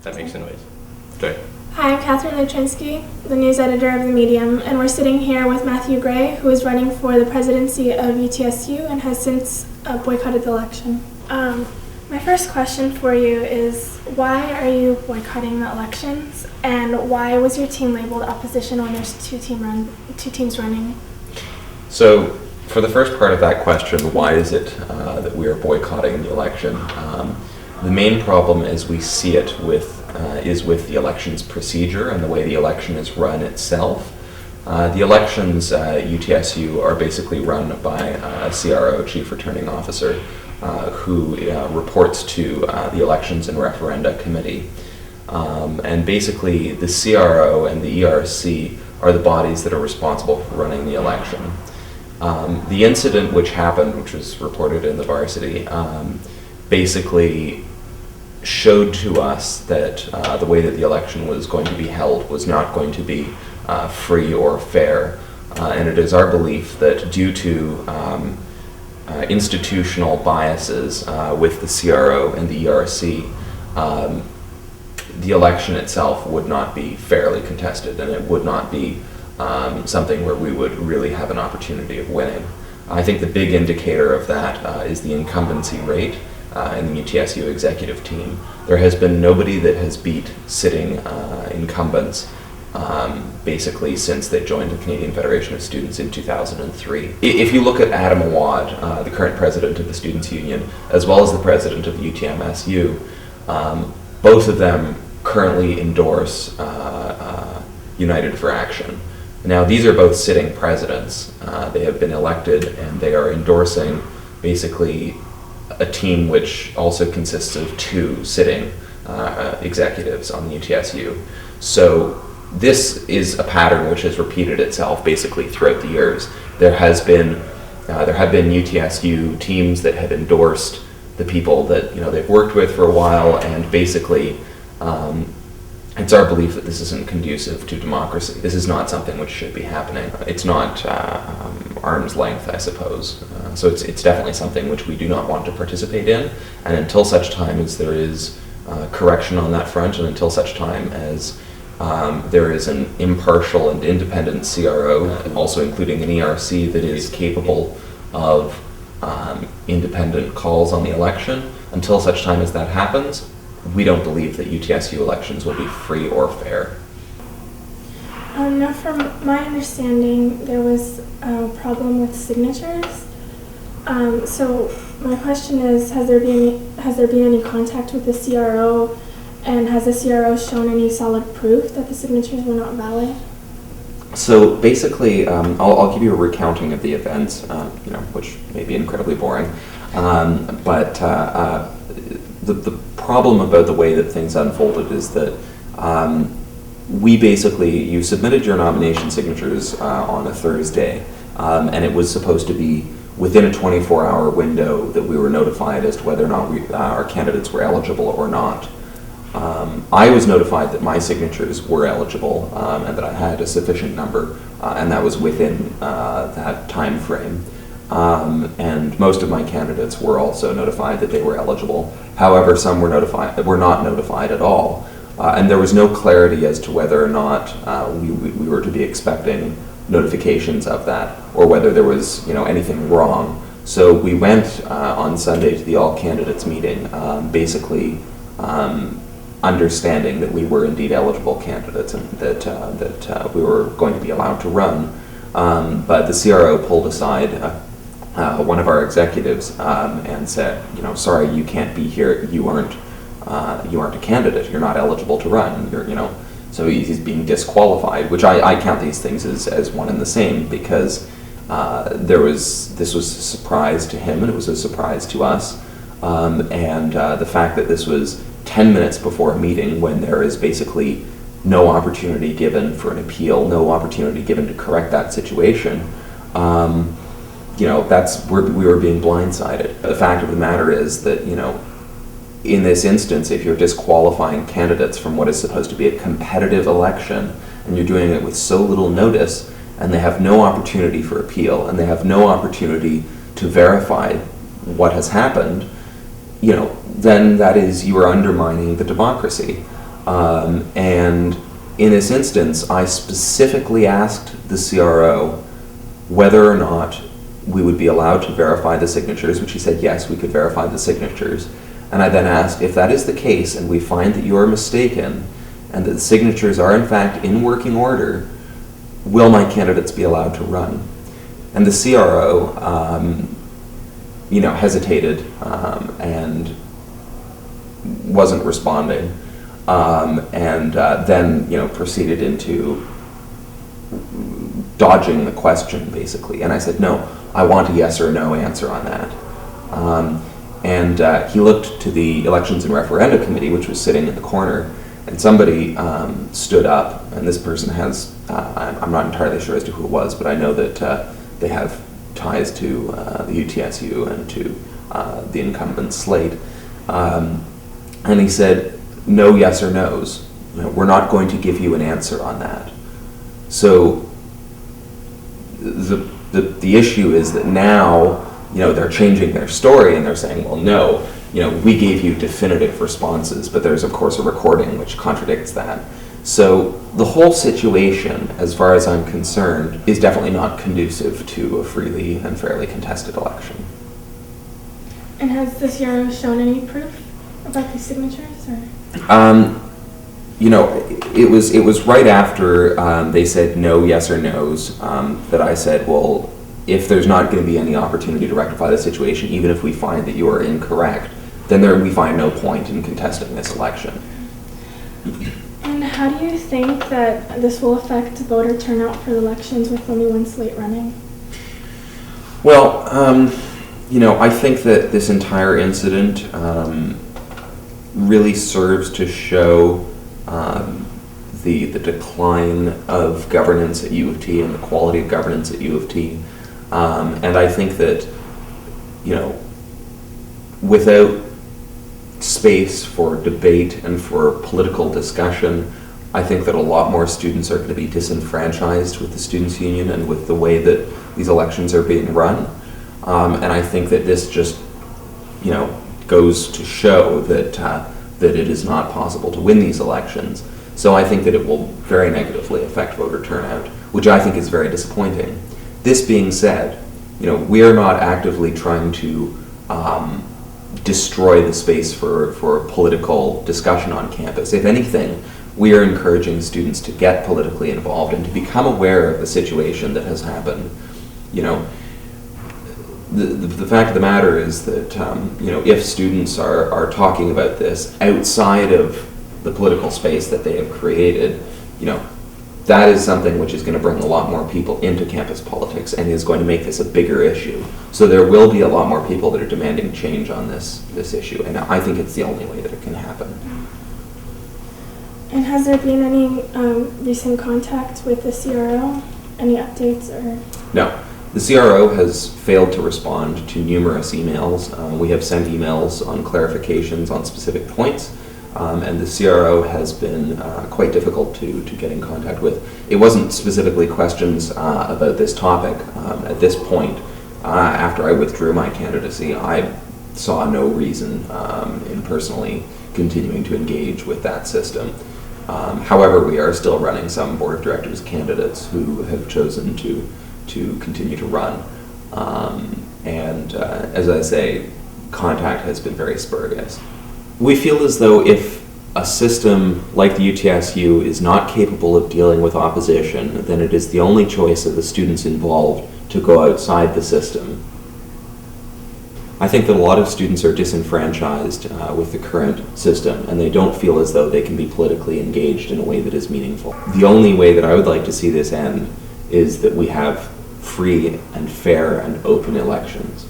That makes a noise. Good. Hi, I'm Catherine Lutrinsky, the news editor of The Medium, and we're sitting here with MattGrey, who is running for the presidency of UTSU and has since boycotted the election. My first question for you is, why are you boycotting the elections, and why was your team labeled opposition when there's two teams running? So, for the first part of that question, why is it that we are boycotting the election? The main problem as we see it is with the elections procedure and the way the election is run itself. The elections at UTSU are basically run by a CRO, Chief Returning Officer, who reports to the Elections and Referenda Committee. And basically the CRO and the ERC are the bodies that are responsible for running the election. The incident which happened, which was reported in the Varsity, basically showed to us that the way that the election was going to be held was not going to be free or fair. And it is our belief that due to institutional biases with the CRO and the ERC, the election itself would not be fairly contested, and it would not be something where we would really have an opportunity of winning. I think the big indicator of that is the incumbency rate in the UTSU executive team. There has been nobody that has beat sitting incumbents basically since they joined the Canadian Federation of Students in 2003. If you look at Adam Awad, the current president of the Students' Union, as well as the president of UTMSU, both of them currently endorse United for Action. Now, these are both sitting presidents. They have been elected, and they are endorsing basically a team which also consists of two sitting executives on the UTSU. So this is a pattern which has repeated itself basically throughout the years. There have been UTSU teams that have endorsed the people that they've worked with for a while, and basically it's our belief that this isn't conducive to democracy. This is not something which should be happening. It's not arm's length, I suppose. So it's definitely something which we do not want to participate in, and until such time as there is correction on that front, and until such time as there is an impartial and independent CRO, also including an ERC that is capable of independent calls on the election, until such time as that happens, we don't believe that UTSU elections will be free or fair. Now, from my understanding, there was a problem with signatures. So my question is, has there been any contact with the CRO, and has the CRO shown any solid proof that the signatures were not valid? So basically, I'll give you a recounting of the events, which may be incredibly boring, but the problem about the way that things unfolded is that you submitted your nomination signatures on a Thursday, and it was supposed to be within a 24-hour window that we were notified as to whether or not our candidates were eligible or not. I was notified that my signatures were eligible and that I had a sufficient number, and that was within that time frame. And most of my candidates were also notified that they were eligible. However, some were not notified at all. And there was no clarity as to whether or not we were to be expecting notifications of that, or whether there was anything wrong. So we went on Sunday to the all candidates meeting, basically understanding that we were indeed eligible candidates and that we were going to be allowed to run. But the CRO pulled aside one of our executives and said, sorry, you can't be here. You aren't a candidate. You're not eligible to run. So he's being disqualified, which I count these things as one and the same, because this was a surprise to him, and it was a surprise to us. And the fact that this was 10 minutes before a meeting, when there is basically no opportunity given for an appeal, no opportunity given to correct that situation, we were being blindsided. The fact of the matter is that, in this instance, if you're disqualifying candidates from what is supposed to be a competitive election, and you're doing it with so little notice, and they have no opportunity for appeal, and they have no opportunity to verify what has happened, then that is, you are undermining the democracy. And in this instance, I specifically asked the CRO whether or not we would be allowed to verify the signatures, which he said yes, we could verify the signatures. And I then asked, if that is the case and we find that you are mistaken and that the signatures are in fact in working order, will my candidates be allowed to run? And the CRO, hesitated and wasn't responding, and then proceeded into dodging the question, basically. And I said, no, I want a yes or no answer on that. And he looked to the Elections and Referenda Committee, which was sitting in the corner, and somebody stood up, and this person has, I'm not entirely sure as to who it was, but I know that they have ties to the UTSU and to the incumbent slate. And he said, no yes or no's. We're not going to give you an answer on that. So the issue is that now, they're changing their story and they're saying, well, no, we gave you definitive responses, but there's of course a recording which contradicts that. So the whole situation, as far as I'm concerned, is definitely not conducive to a freely and fairly contested election. And has the CRO shown any proof about these signatures? Or? It was right after they said no, yes or no's, that I said, well, if there's not going to be any opportunity to rectify the situation, even if we find that you are incorrect, then we find no point in contesting this election. And how do you think that this will affect voter turnout for the elections with only one slate running? Well, I think that this entire incident really serves to show the decline of governance at U of T and the quality of governance at U of T. And I think that, without space for debate and for political discussion, I think that a lot more students are going to be disenfranchised with the Students' Union and with the way that these elections are being run. And I think that this just, goes to show that that it is not possible to win these elections. So I think that it will very negatively affect voter turnout, which I think is very disappointing. This being said, we are not actively trying to destroy the space for political discussion on campus. If anything, we are encouraging students to get politically involved and to become aware of the situation that has happened. The fact of the matter is that if students are talking about this outside of the political space that they have created, that is something which is going to bring a lot more people into campus politics and is going to make this a bigger issue. So there will be a lot more people that are demanding change on this issue, and I think it's the only way that it can happen. And has there been any recent contact with the CRO? Any updates or? No. The CRO has failed to respond to numerous emails. We have sent emails on clarifications on specific points. And the CRO has been quite difficult to get in contact with. It wasn't specifically questions about this topic. At this point, after I withdrew my candidacy, I saw no reason in personally continuing to engage with that system. However, we are still running some board of directors candidates who have chosen to continue to run. As I say, contact has been very spurious. We feel as though if a system like the UTSU is not capable of dealing with opposition, then it is the only choice of the students involved to go outside the system. I think that a lot of students are disenfranchised with the current system, and they don't feel as though they can be politically engaged in a way that is meaningful. The only way that I would like to see this end is that we have free and fair and open elections.